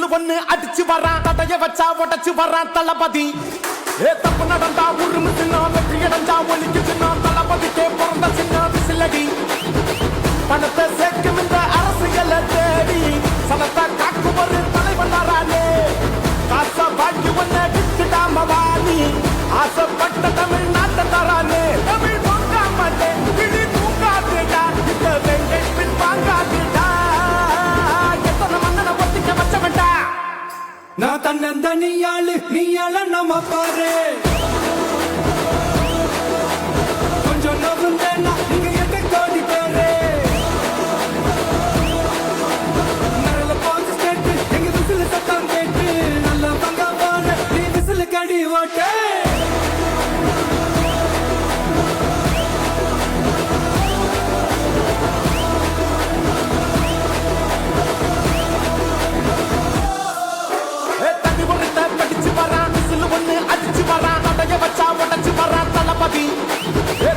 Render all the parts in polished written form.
Whistle ஒண்ணு அடிச்சு வரான் தடைய வச்சா உடச்சு வரான் தளபதி தப்பு நடந்தா உருமு சின்ன வெற்றி அடைஞ்சா ஒலிக்கு சின்ன தளபதிக்கே பிறந்த சின்ன விசிலடி பணத்தை சேர்க்கும் இந்த அரசியலை தேடி சனத்தை காக்கும் ஒரு தலைவன் வரானே காச வாங்கி ஒன்ன விட்டுடாம வாணி ஆசைப்பட்ட தமிழ் நாட்டை தரானே தமிழ் போக்காமட்டே கிளி தூங்காதுடா இந்த வெங்கை பின் வாங்காதுடா எத்தனை மன்னனை ஒத்திக்க வச்சவன்டா நான் தன்னந்தனியாளு நீயாள நம்ம பாரு கொஞ்சம் நவுந்தேன்னா நீங்க எட்ட கோடி பேரு நல்ல பாஞ்சு ஸ்டேட்டு எங்க விசில் சத்தம் கேட்டு நல்ல பங்க பாரு நீ விசில் கடி ஓட்டே படிச்சு வரான் விசில் ஒண்ணு அடிச்சு வரான் தடைய வச்சா உடச்சு வரான் தளபதி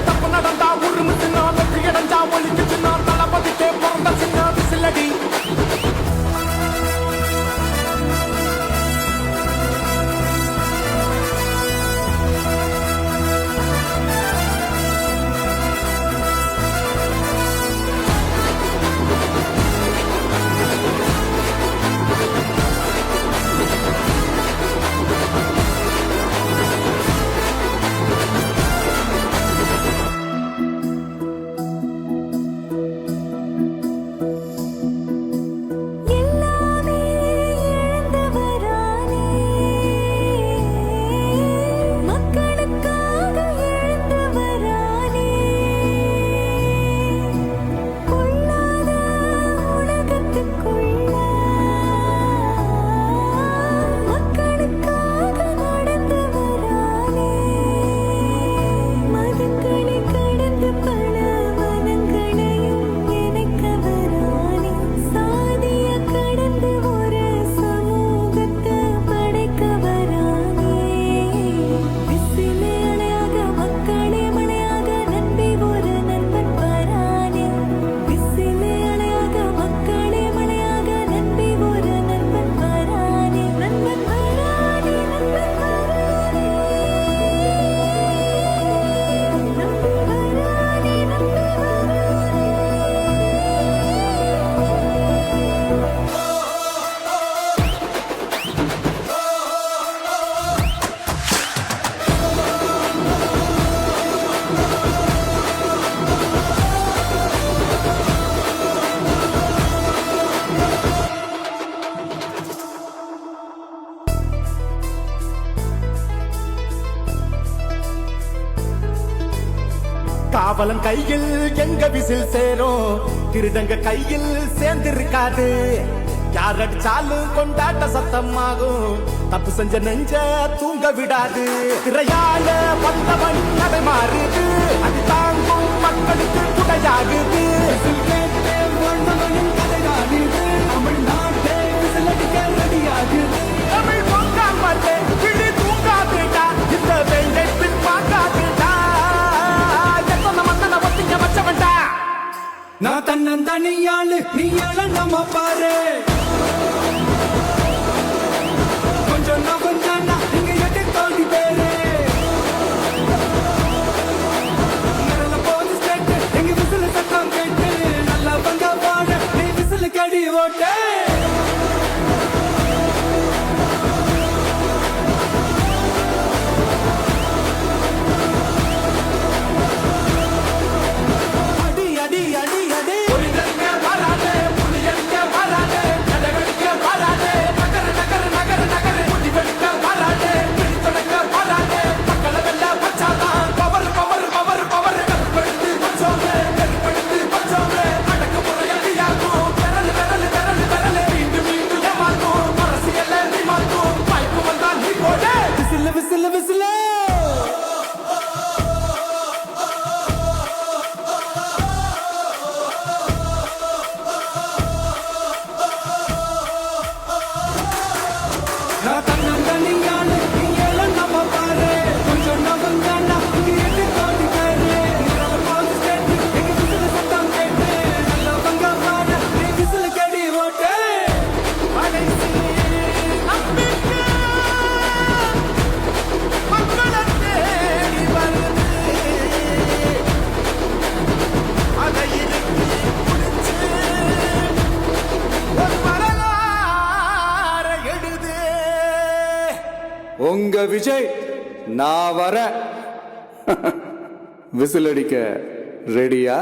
தப்பு நடந்தா உருமு சின்ன வெற்றி அடைஞ்சா ஒலிக்கு சின்ன தளபதிக்கே பிறந்த சின்ன விசிலடி காவலன் கையில் எங்க விசில் சேரும் திருடங்க கையில் சேர்ந்திருக்காது யார் அடிச்சாலும் கொண்டாட்ட சத்தமாகும் தப்பு செஞ்ச நெஞ்ச தூங்க விடாது திரையால வந்தவன் அதை மாறுது அது தாங்கும் மக்களுக்கு துணையாகுது தமிழ்நாட்டே விசில் அடிக்க ரெடியாகுது தமிழ் பொங்காமட்டே கிளி தூங்காதுடா இந்த வெங்கை பின் வாங்காதுடா எத்தனை மன்னனை ஒத்திக்க வச்சவன்டா நான் தன்னந்தனியாளு நீயாள நம்ம பாரு கொஞ்சம் நவுந்தேன்னா நீங்க எட்ட கோடி பேரு நல்ல பாஞ்சு ஸ்டேட்டு எங்க விசில் சத்தம் கேட்டு நல்ல பங்க பாரு நீ விசில் கடி ஓட்டே அடி அடி அடி அடி புலியங்க வராதே உங்க விஜய் நான் வரேன். விசில் அடிக்க ரெடியா?